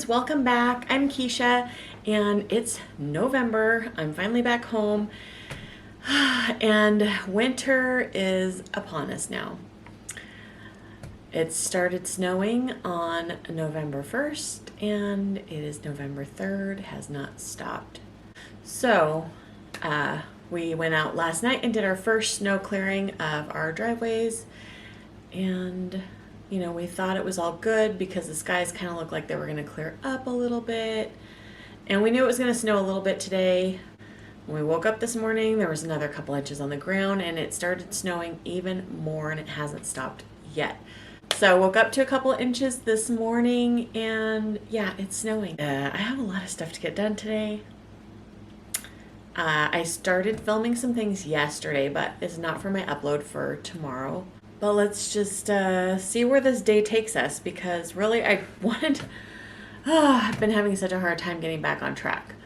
friends, welcome back. I'm Keisha and it's November. I'm finally back home and winter is upon us now. It started snowing on November 1st and it is November 3rd, has not stopped. So we went out last night and did our first snow clearing of our driveways, and you know, we thought it was all good because the skies kind of looked like they were going to clear up a little bit. And we knew it was going to snow a little bit today. When we woke up this morning, there was another couple inches on the ground and it started snowing even more, and it hasn't stopped yet. So I woke up to a couple inches this morning and yeah, it's snowing. I have a lot of stuff to get done today. I started filming some things yesterday, but it's not for my upload for tomorrow. But let's just see where this day takes us, because really I've been having such a hard time getting back on track.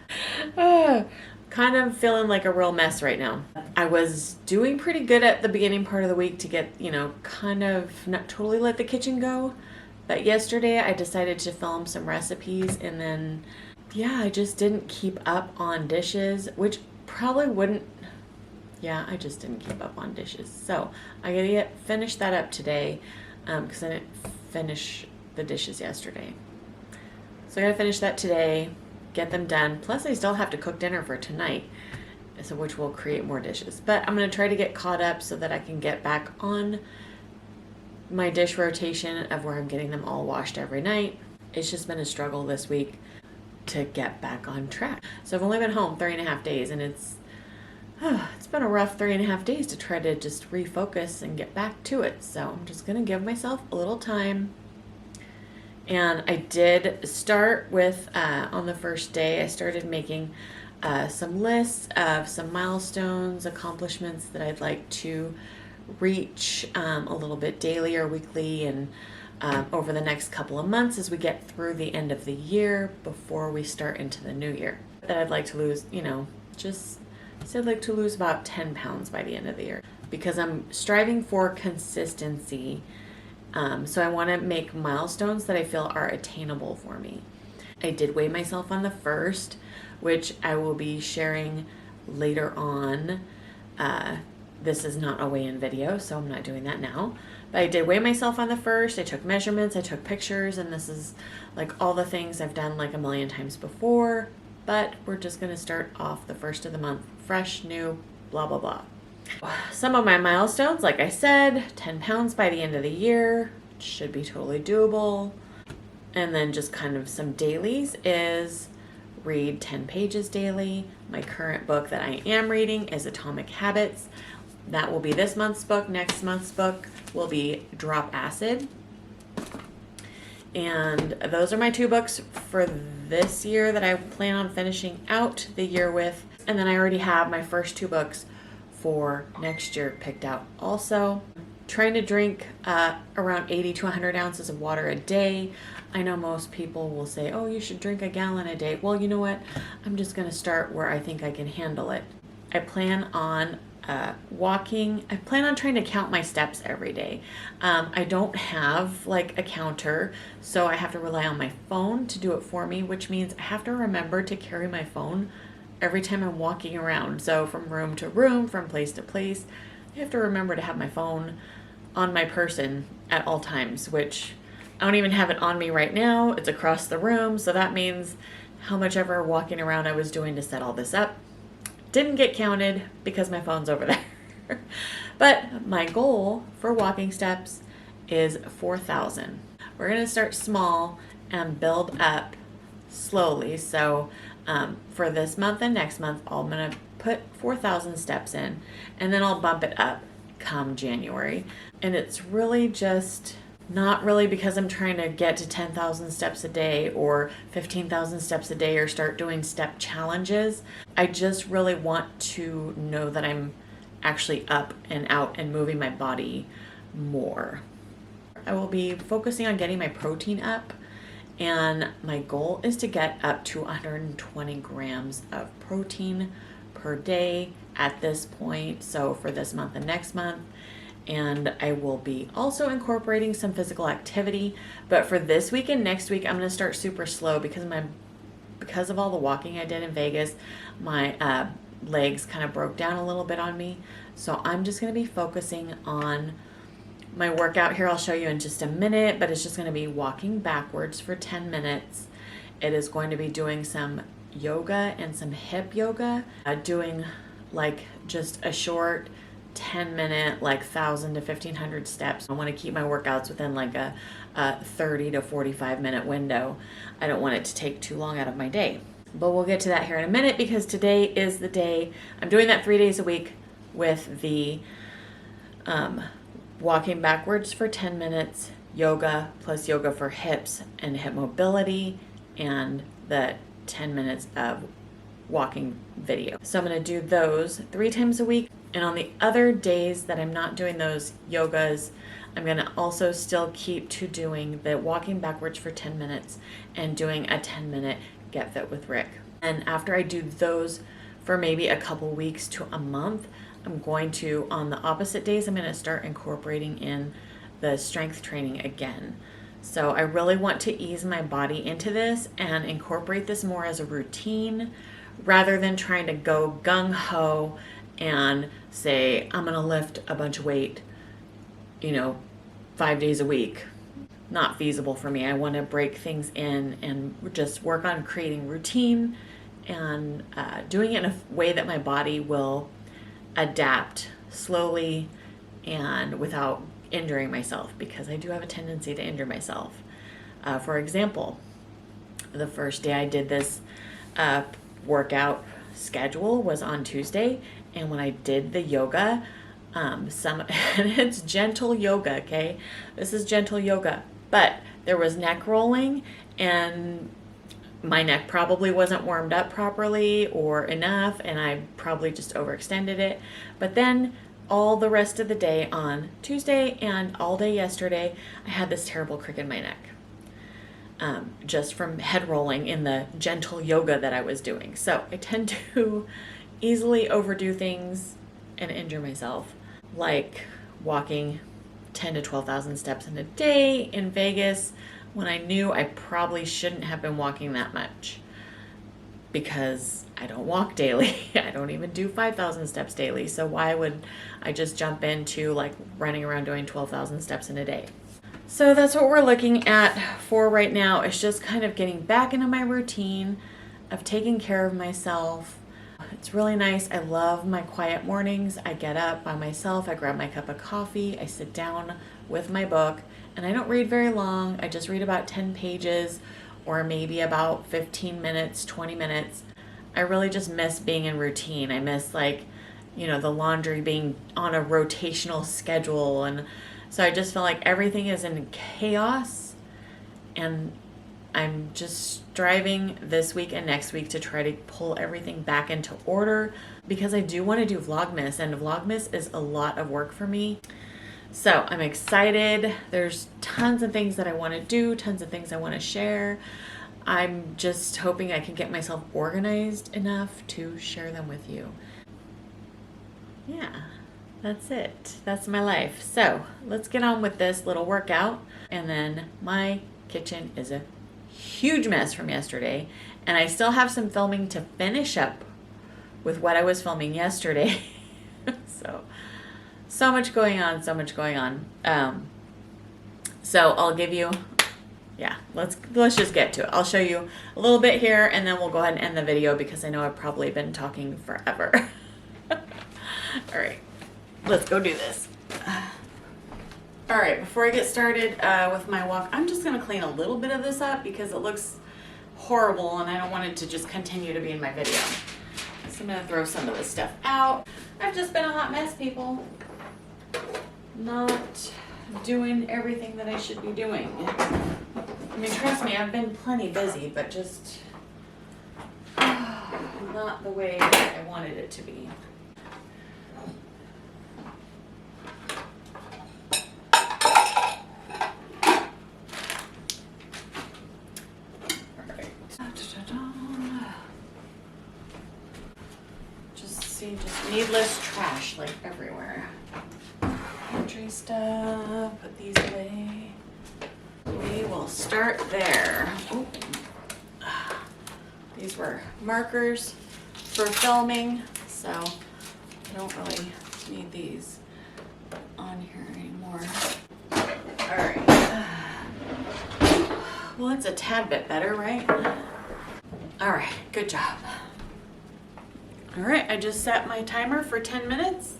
Kind of feeling like a real mess right now. I was doing pretty good at the beginning part of the week to get, you know, kind of not totally let the kitchen go. But yesterday I decided to film some recipes, and then, yeah, I just didn't keep up on dishes, which probably wouldn't. Yeah, I just didn't keep up on dishes. So I gotta finish that up today because I didn't finish the dishes yesterday. So I gotta finish that today, get them done. Plus I still have to cook dinner for tonight, so which will create more dishes. But I'm gonna try to get caught up so that I can get back on my dish rotation of where I'm getting them all washed every night. It's just been a struggle this week to get back on track. So I've only been home 3.5 days, and it's been a rough 3.5 days to try to just refocus and get back to it. So I'm just gonna give myself a little time. And I did start with, on the first day, I started making some lists of some milestones, accomplishments that I'd like to reach a little bit daily or weekly, and over the next couple of months as we get through the end of the year before we start into the new year. That I'd like to lose, you know, I'd like to lose about 10 pounds by the end of the year, because I'm striving for consistency. So I want to make milestones that I feel are attainable for me. I did weigh myself on the 1st, which I will be sharing later on. This is not a weigh-in video, so I'm not doing that now. But I did weigh myself on the 1st. I took measurements, I took pictures, and this is like all the things I've done like a million times before. But we're just going to start off the 1st of the month fresh, new, blah, blah, blah. Some of my milestones, like I said, 10 pounds by the end of the year, should be totally doable. And then just kind of some dailies is read 10 pages daily. My current book that I am reading is Atomic Habits. That will be this month's book. Next month's book will be Drop Acid. And those are my 2 books for this year that I plan on finishing out the year with. And then I already have my first 2 books for next year picked out also. Trying to drink around 80 to 100 ounces of water a day. I know most people will say, oh, you should drink a gallon a day. Well, you know what? I'm just going to start where I think I can handle it. I plan on walking. I plan on trying to count my steps every day. I don't have like a counter, so I have to rely on my phone to do it for me, which means I have to remember to carry my phone every time I'm walking around. So from room to room, from place to place, I have to remember to have my phone on my person at all times, which I don't even have it on me right now. It's across the room, so that means how much ever walking around I was doing to set all this up didn't get counted because my phone's over there. But my goal for walking steps is 4,000. We're going to start small and build up slowly. So for this month and next month, I'm going to put 4,000 steps in, and then I'll bump it up come January. And it's really just not really because I'm trying to get to 10,000 steps a day or 15,000 steps a day or start doing step challenges. I just really want to know that I'm actually up and out and moving my body more. I will be focusing on getting my protein up, and my goal is to get up to 120 grams of protein per day at this point. So for this month and next month. and I will be also incorporating some physical activity. But for this week and next week, I'm going to start super slow because of all the walking I did in Vegas. My legs kind of broke down a little bit on me. So I'm just going to be focusing on my workout here. I'll show you in just a minute, but it's just going to be walking backwards for 10 minutes. It is going to be doing some yoga and some hip yoga, doing like just a short 10-minute, like 1,000 to 1,500 steps. I want to keep my workouts within like a 30 to 45-minute window. I don't want it to take too long out of my day. But we'll get to that here in a minute, because today is the day. I'm doing that 3 days a week with the walking backwards for 10 minutes, yoga plus yoga for hips and hip mobility, and the 10 minutes of walking video. So I'm going to do those 3 times a week. And on the other days that I'm not doing those yogas, I'm going to also still keep to doing the walking backwards for 10 minutes and doing a 10-minute Get Fit with Rick. And after I do those for maybe a couple weeks to a month, I'm going to, on the opposite days, I'm going to start incorporating in the strength training again. So I really want to ease my body into this and incorporate this more as a routine, rather than trying to go gung-ho and say, I'm going to lift a bunch of weight, 5 days a week. Not feasible for me. I want to break things in and just work on creating routine and doing it in a way that my body will adapt slowly and without injuring myself, because I do have a tendency to injure myself. For example, the first day I did this workout schedule was on Tuesday, and when I did the yoga, and it's gentle yoga, okay? This is gentle yoga, but there was neck rolling, and my neck probably wasn't warmed up properly or enough, and I probably just overextended it. But then all the rest of the day on Tuesday and all day yesterday, I had this terrible crick in my neck. Just from head rolling in the gentle yoga that I was doing. So I tend to easily overdo things and injure myself, like walking 10 to 12,000 steps in a day in Vegas when I knew I probably shouldn't have been walking that much, because I don't walk daily. I don't even do 5,000 steps daily. So why would I just jump into like running around doing 12,000 steps in a day? So that's what we're looking at for right now. It's just kind of getting back into my routine of taking care of myself. It's really nice. I love my quiet mornings. I get up by myself. I grab my cup of coffee. I sit down with my book, and I don't read very long. I just read about 10 pages or maybe about 15 minutes, 20 minutes. I really just miss being in routine. I miss the laundry being on a rotational schedule, and so I just feel like everything is in chaos, and I'm just striving this week and next week to try to pull everything back into order, because I do want to do Vlogmas, and Vlogmas is a lot of work for me. So I'm excited. There's tons of things that I want to do, tons of things I want to share. I'm just hoping I can get myself organized enough to share them with you. Yeah. That's it. That's my life. So let's get on with this little workout. And then my kitchen is a huge mess from yesterday, and I still have some filming to finish up with what I was filming yesterday. So much going on, so much going on. So I'll give you, let's just get to it. I'll show you a little bit here, and then we'll go ahead and end the video, because I know I've probably been talking forever. All right. Let's go do this. All right, before I get started with my walk, I'm just gonna clean a little bit of this up because it looks horrible and I don't want it to just continue to be in my video. So I'm gonna throw some of this stuff out. I've just been a hot mess, people. Not doing everything that I should be doing. I mean, trust me, I've been plenty busy, but just not the way I wanted it to be. Just needless trash like everywhere. Pantry stuff, put these away. We will start there. Ooh. These were markers for filming, so I don't really need these on here anymore. All right. Well, it's a tad bit better, right? All right, good job. All right, I just set my timer for 10 minutes,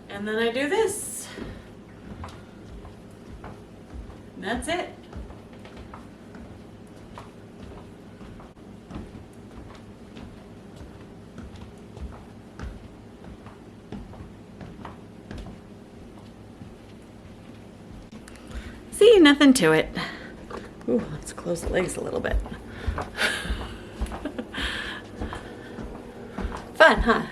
and then I do this. And that's it. See, nothing to it. Ooh, let's close the legs a little bit. Fun, huh?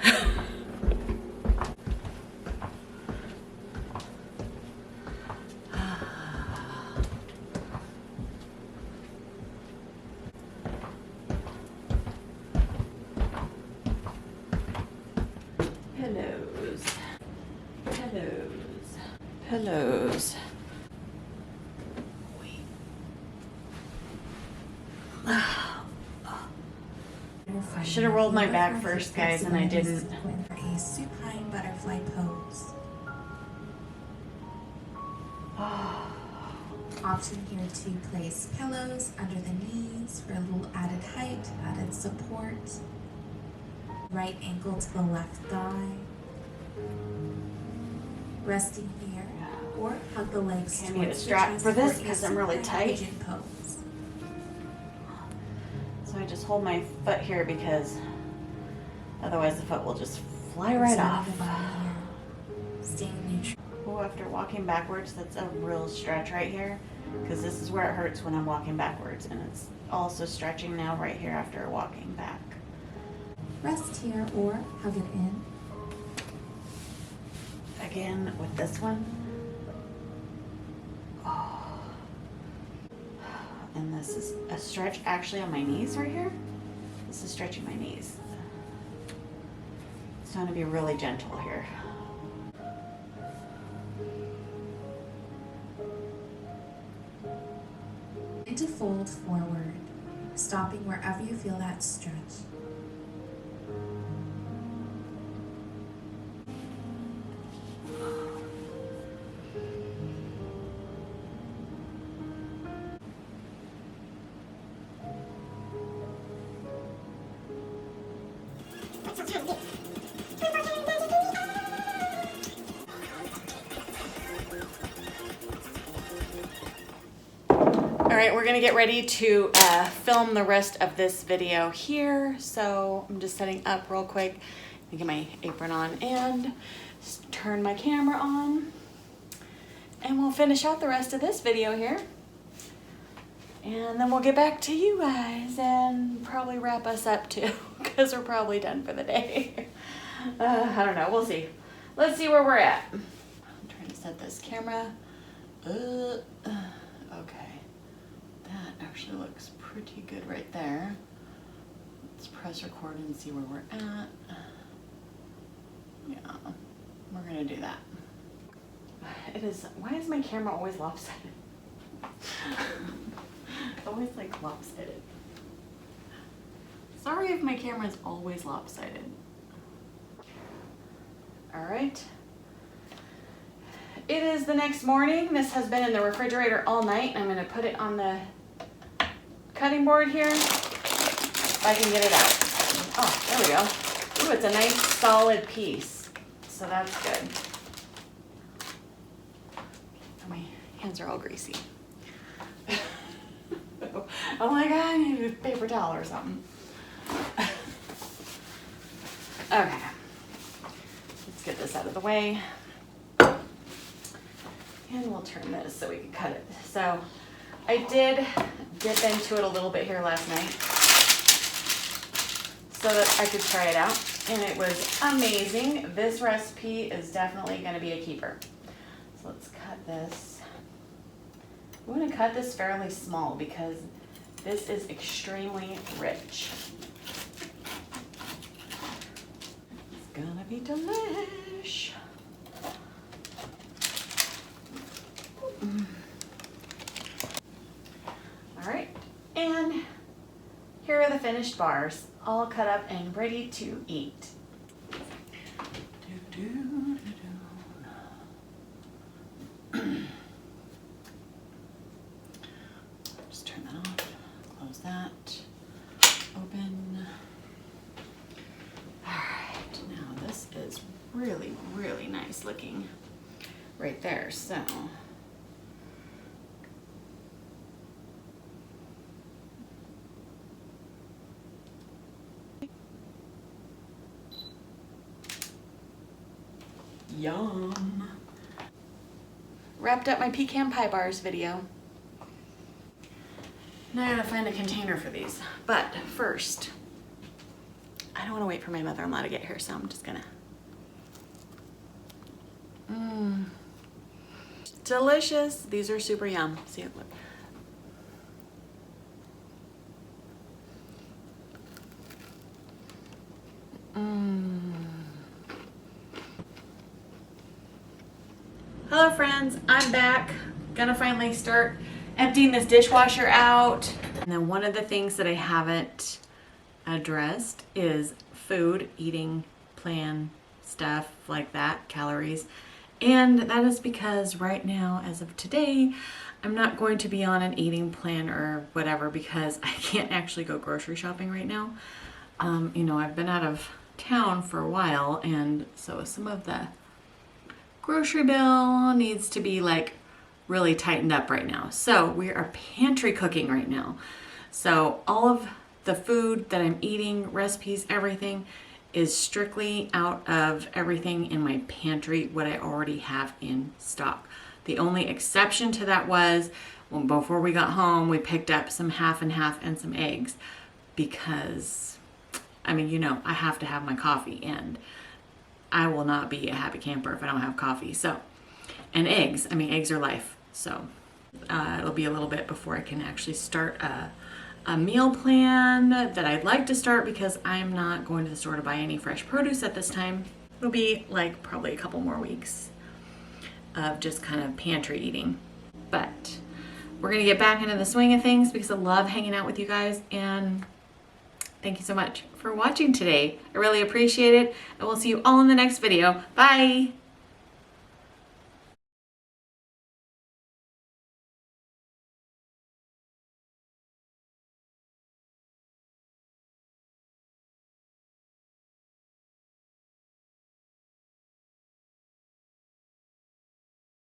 Pillows. Pillows. Pillows. I should have rolled my back first, guys, and I didn't. For a supine butterfly pose. Option here to place pillows under the knees for a little added height, added support. Right ankle to the left thigh. Resting here, or hug the legs I need a strap for this because I'm really tight. Pigeon pose. So I just hold my foot here because otherwise the foot will just fly right off. The body here. Staying neutral. Oh, after walking backwards, that's a real stretch right here because this is where it hurts when I'm walking backwards, and it's also stretching now right here after walking back. Rest here or hug it in. Again with this one. Oh. And this is a stretch actually on my knees right here. This is stretching my knees. It's trying to be really gentle here. And to fold forward, stopping wherever you feel that stretch. All right, we're gonna get ready to film the rest of this video here. So I'm just setting up real quick. Let me get my apron on and turn my camera on. And we'll finish out the rest of this video here. And then we'll get back to you guys and probably wrap us up too, because we're probably done for the day. I don't know, we'll see. Let's see where we're at. I'm trying to set this camera. Okay. That actually looks pretty good right there. Let's press record and see where we're at. Yeah, we're gonna do that. It is, why is my camera always lopsided? It's always like lopsided. Sorry if my camera is always lopsided. All right. It is the next morning. This has been in the refrigerator all night. I'm gonna put it on the cutting board here if I can get it out. Oh, there we go. Ooh, it's a nice solid piece. So that's good. Oh, my hands are all greasy. I'm like, I need a paper towel or something. Okay. Let's get this out of the way. And we'll turn this so we can cut it. So I did dip into it a little bit here last night so that I could try it out. And it was amazing. This recipe is definitely going to be a keeper. So let's cut this. I'm going to cut this fairly small because this is extremely rich. It's gonna be delish. finished bars, all cut up and ready to eat. Just turn that off, close that, open. All right, now this is really, really nice looking right there, so. Yum. Wrapped up my pecan pie bars video. Now I gotta find a container for these. But first, I don't wanna wait for my mother-in-law to get here, so I'm just gonna. Delicious. These are super yum. See it, look. Hello friends, I'm back. Gonna finally start emptying this dishwasher out. And then one of the things that I haven't addressed is food, eating plan, stuff like that, calories. And that is because right now, as of today, I'm not going to be on an eating plan or whatever because I can't actually go grocery shopping right now. You know, I've been out of town for a while, and so some of the grocery bill needs to be like really tightened up right now. So we are pantry cooking right now. So all of the food that I'm eating, recipes, everything is strictly out of everything in my pantry, what I already have in stock. The only exception to that was when before we got home, we picked up some half and half and some eggs because, I mean, you know, I have to have my coffee and I will not be a happy camper if I don't have coffee. So, and eggs, I mean, eggs are life. So it'll be a little bit before I can actually start a meal plan that I'd like to start because I'm not going to the store to buy any fresh produce at this time. It'll be like probably a couple more weeks of just kind of pantry eating. But we're gonna get back into the swing of things because I love hanging out with you guys, and thank you so much for watching today. I really appreciate it, and we'll see you all in the next video. Bye!